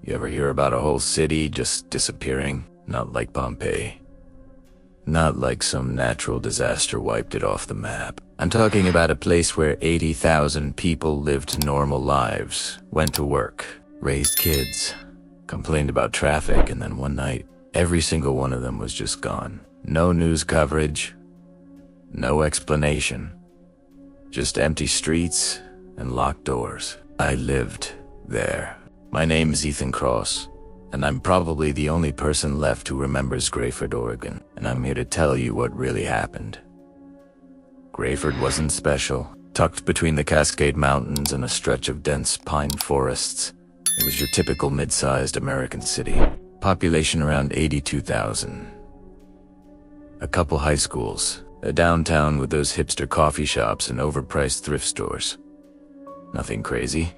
You ever hear about a whole city just disappearing? Not like Pompeii. Not like some natural disaster wiped it off the map. I'm talking about a place where 80,000 people lived normal lives, went to work, raised kids, complained about traffic, and then one night, every single one of them was just gone. No news coverage, no explanation. Just empty streets and locked doors. I lived there. My name's Ethan Cross, and I'm probably the only person left who remembers Grayford, Oregon, and I'm here to tell you what really happened. Grayford wasn't special. Tucked between the Cascade Mountains and a stretch of dense pine forests, it was your typical mid-sized American city. Population around 82,000. A couple high schools, a downtown with those hipster coffee shops and overpriced thrift stores. Nothing crazy.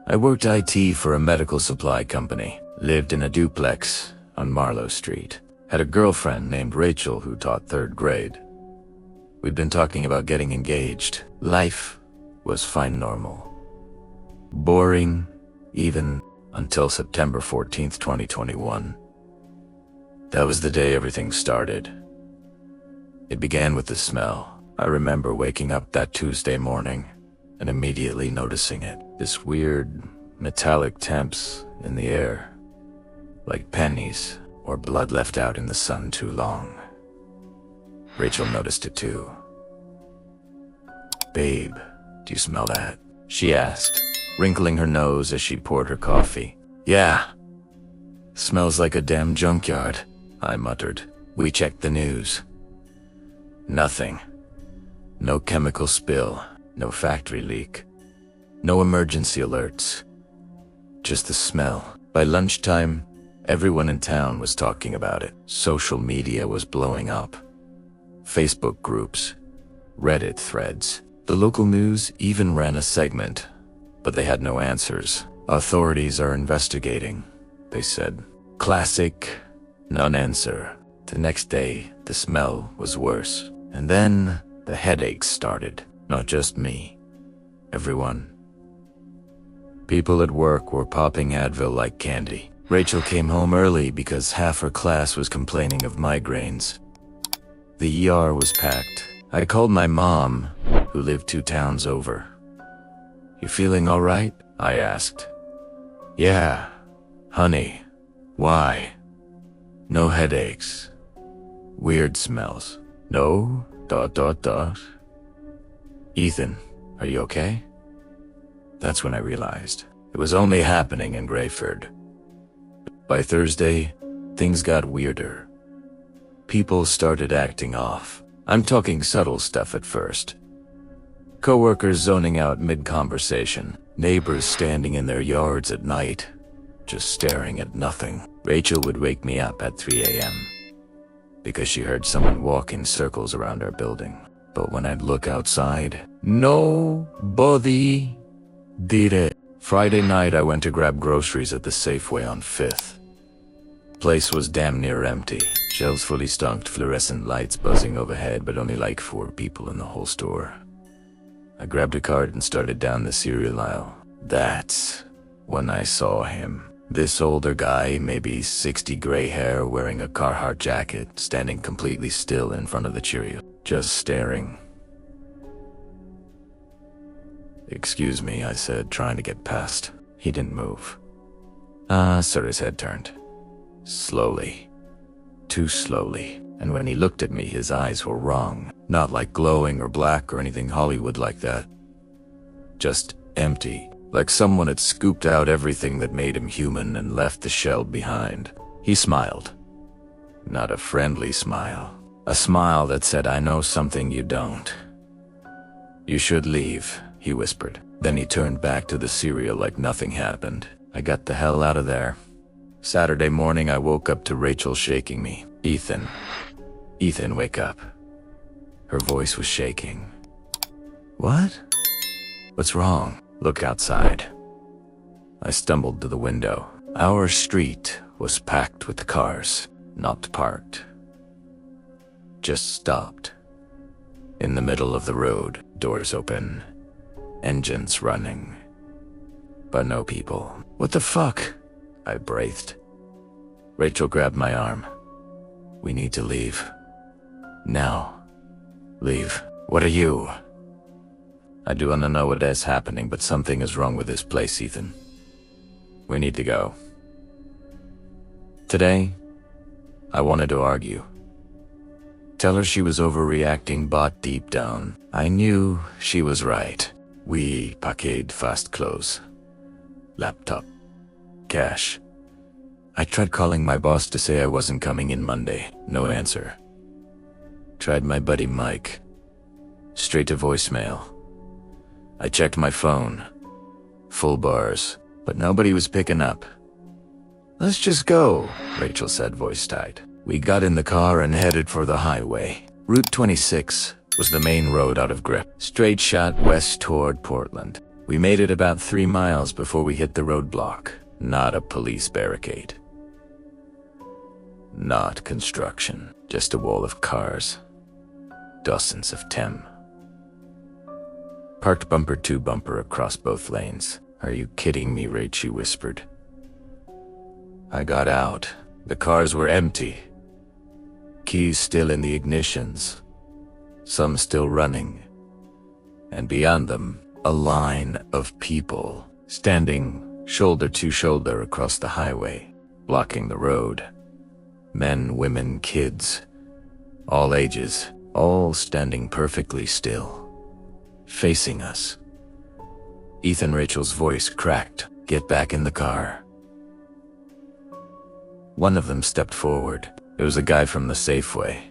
I worked IT for a medical supply company, lived in a duplex on Marlowe Street, had a girlfriend named Rachel who taught 3rd grade. We'd been talking about getting engaged. Life was fine, normal. Boring, even until September 14th, 2021. That was the day everything started. It began with the smell. I remember waking up that Tuesday morning and immediately noticing it. This weird, metallic temps in the air, like pennies or blood left out in the sun too long. Rachel noticed it too. "Babe, do you smell that?" she asked, wrinkling her nose as she poured her coffee. "Yeah. Smells like a damn junkyard," I muttered. We checked the news. Nothing. No chemical spill, no factory leak, no emergency alerts. Just the smell. By lunchtime, everyone in town was talking about it. Social media was blowing up. Facebook groups, Reddit threads. The local news even ran a segment, but they had no answers. "Authorities are investigating," they said. Classic non-answer. The next day, the smell was worse. And then the headaches started. Not just me. Everyone. People at work were popping Advil like candy. Rachel came home early because half her class was complaining of migraines. The ER was packed. I called my mom, who lived 2 towns over. "You feeling all right?" I asked. "Yeah, honey. Why?" "No headaches. Weird smells." "No, ... "Ethan, are you okay?" That's when I realized it was only happening in Grayford. By Thursday, things got weirder. People started acting off. I'm talking subtle stuff at first. Coworkers zoning out mid-conversation. Neighbors standing in their yards at night, just staring at nothing. Rachel would wake me up at 3 a.m. because she heard someone walk in circles around our building. But when I'd look outside, nobody did it. Friday night, I went to grab groceries at the Safeway on 5th. Place was damn near empty. Shelves fully stocked, fluorescent lights buzzing overhead, but only like 4 people in the whole store. I grabbed a cart and started down the cereal aisle. That's when I saw him. This older guy, maybe 60, gray hair, wearing a Carhartt jacket, standing completely still in front of the Cheerio, just staring. "Excuse me," I said, trying to get past. He didn't move. So his head turned. Slowly. Too slowly. And when he looked at me, his eyes were wrong. Not like glowing or black or anything Hollywood like that. Just empty. Like someone had scooped out everything that made him human and left the shell behind. He smiled. Not a friendly smile. A smile that said, "I know something you don't. You should leave," he whispered. Then he turned back to the cereal like nothing happened. I got the hell out of there. Saturday morning, I woke up to Rachel shaking me. Ethan, wake up." Her voice was shaking. "What? What's wrong?" "Look outside." I stumbled to the window. Our street was packed with cars, not parked. Just stopped. In the middle of the road, doors open, engines running. But no people. "What the fuck?" I breathed. Rachel grabbed my arm. We need to leave. Now. Leave. What are you? I do wanna know what is happening, but something is wrong with this place, Ethan. We need to go. Today, I wanted to argue. Tell her she was overreacting, but deep down, I knew she was right. We packed fast clothes. Laptop. Cash. I tried calling my boss to say I wasn't coming in Monday. No answer. Tried my buddy Mike. Straight to voicemail. I checked my phone. Full bars, but nobody was picking up. Let's just go, Rachel said, voice tight. We got in the car and headed for the highway. Route 26 was the main road out of grip. Straight shot west toward Portland. We made it about 3 miles before we hit the roadblock. Not a police barricade. Not construction. Just a wall of cars. Dozens of them. Parked bumper to bumper across both lanes. Are you kidding me, Rach? She whispered. I got out. The cars were empty. Keys still in the ignitions. Some still running. And beyond them, a line of people, standing shoulder to shoulder across the highway, blocking the road. Men, women, kids, all ages, all standing perfectly still. Facing us. Ethan, Rachel's voice cracked. Get back in the car. One of them stepped forward. It was a guy from the Safeway.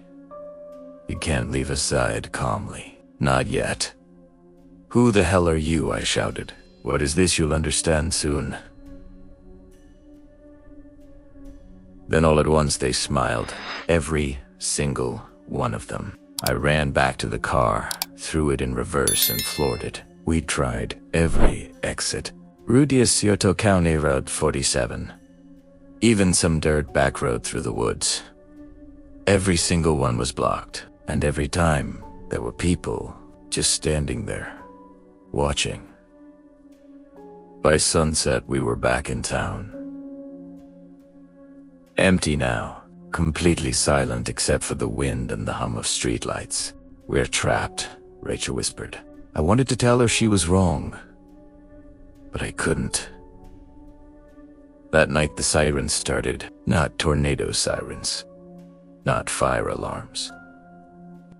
You can't leave us side calmly. Not yet. Who the hell are you? I shouted. What is this? You'll understand soon. Then all at once they smiled. Every single one of them. I ran back to the car, threw it in reverse and floored it. We tried every exit. Rue 18 County Road 47. Even some dirt back road through the woods. Every single one was blocked, and every time there were people just standing there, watching. By sunset, we were back in town. Empty now, completely silent except for the wind and the hum of streetlights. We're trapped, Rachel whispered. I wanted to tell her she was wrong, but I couldn't. That night the sirens started, not tornado sirens, not fire alarms.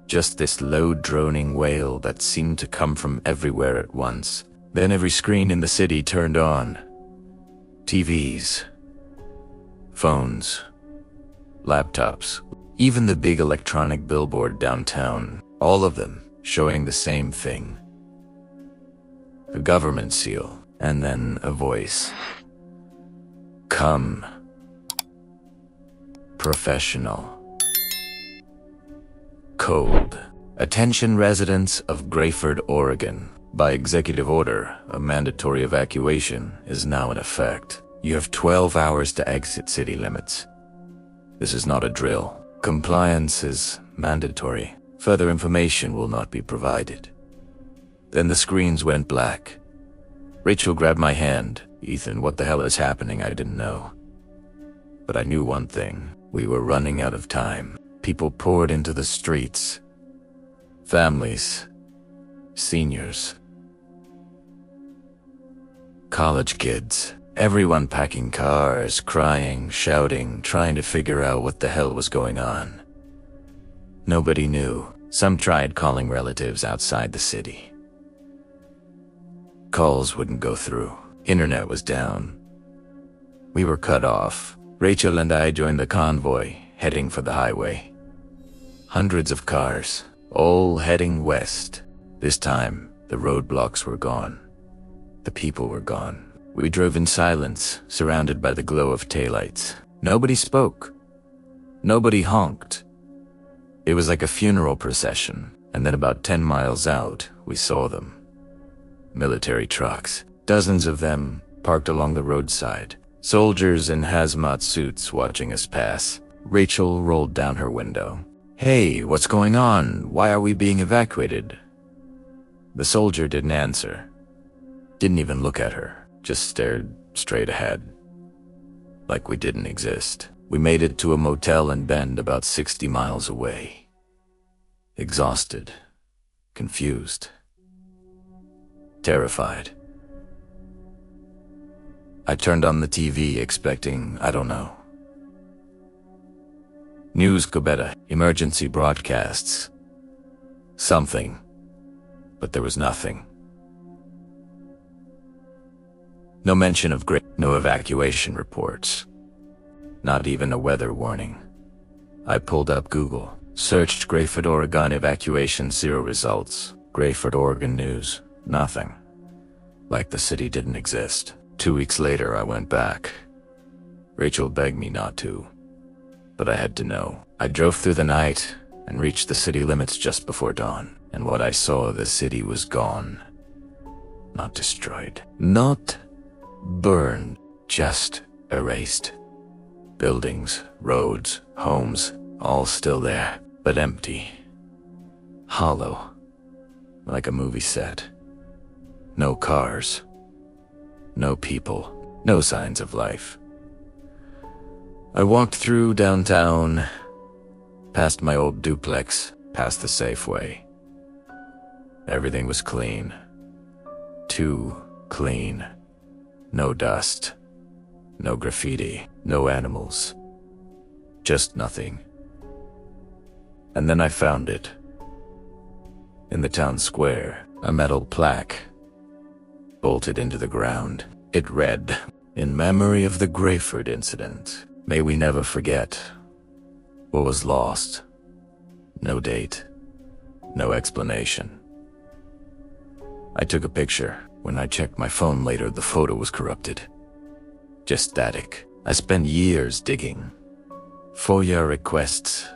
Just this low droning wail that seemed to come from everywhere at once. Then every screen in the city turned on. TVs, phones, laptops, even the big electronic billboard downtown, all of them showing the same thing. The government seal, and then a voice. Come. Professional. Cold. Attention residents of Grayford, Oregon. By executive order, a mandatory evacuation is now in effect. You have 12 hours to exit city limits. This is not a drill. Compliance is mandatory. Further information will not be provided. Then the screens went black. Rachel grabbed my hand. Ethan, what the hell is happening? I didn't know. But I knew one thing. We were running out of time. People poured into the streets. Families. Seniors. College kids. Everyone packing cars, crying, shouting, trying to figure out what the hell was going on. Nobody knew. Some tried calling relatives outside the city. Calls wouldn't go through. Internet was down. We were cut off. Rachel and I joined the convoy, heading for the highway. Hundreds of cars, all heading west. This time, the roadblocks were gone. The people were gone. We drove in silence, surrounded by the glow of taillights. Nobody spoke. Nobody honked. It was like a funeral procession, and then about 10 miles out, we saw them. Military trucks, dozens of them, parked along the roadside. Soldiers in hazmat suits watching us pass. Rachel rolled down her window. Hey, what's going on? Why are we being evacuated? The soldier didn't answer. Didn't even look at her, just stared straight ahead. like we didn't exist. We made it to a motel in Bend about 60 miles away. Exhausted, confused, terrified. I turned on the TV expecting, I don't know. News, Gobetta, emergency broadcasts. Something. But there was nothing. No mention of no evacuation reports. Not even a weather warning. I pulled up Google, searched Grayford, Oregon evacuation, 0 results. Grayford, Oregon news, nothing. Like the city didn't exist. 2 weeks later, I went back. Rachel begged me not to, but I had to know. I drove through the night and reached the city limits just before dawn, and what I saw, the city was gone. Not destroyed. Not burned, just erased. Buildings, roads, homes, all still there, but empty. Hollow, like a movie set. No cars. No people. No signs of life. I walked through downtown, past my old duplex, past the Safeway. Everything was clean. Too clean. No dust. No graffiti. No animals. Just nothing. And then I found it. In the town square, a metal plaque, bolted into the ground. It read, "In memory of the Grayford incident, may we never forget what was lost." No date. No explanation. I took a picture. When I checked my phone later, the photo was corrupted. Just static. I spent years digging. FOIA requests,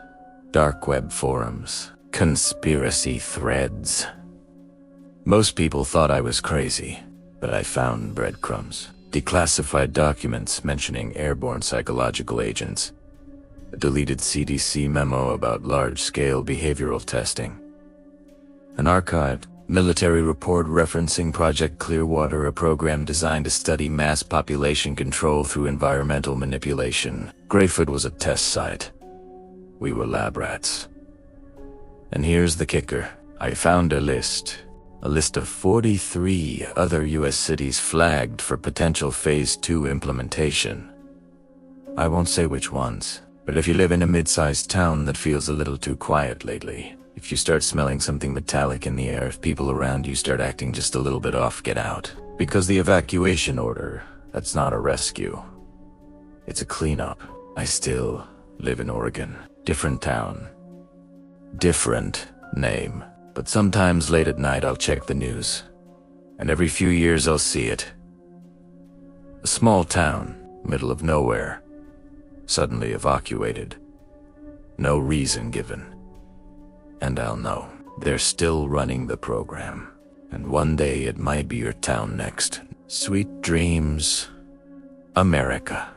dark web forums, conspiracy threads. Most people thought I was crazy, but I found breadcrumbs. Declassified documents mentioning airborne psychological agents. A deleted CDC memo about large-scale behavioral testing. An archived military report referencing Project Clearwater, a program designed to study mass population control through environmental manipulation. Grayford was a test site. We were lab rats. And here's the kicker. I found a list of 43 other US cities flagged for potential Phase 2 implementation. I won't say which ones, but if you live in a mid-sized town that feels a little too quiet lately, if you start smelling something metallic in the air, if people around you start acting just a little bit off, get out. Because the evacuation order, that's not a rescue. It's a cleanup. I still live in Oregon. Different town. Different name. But sometimes late at night I'll check the news. And every few years I'll see it. A small town, middle of nowhere. Suddenly evacuated. No reason given. And I'll know. They're still running the program. And one day it might be your town next. Sweet dreams, America.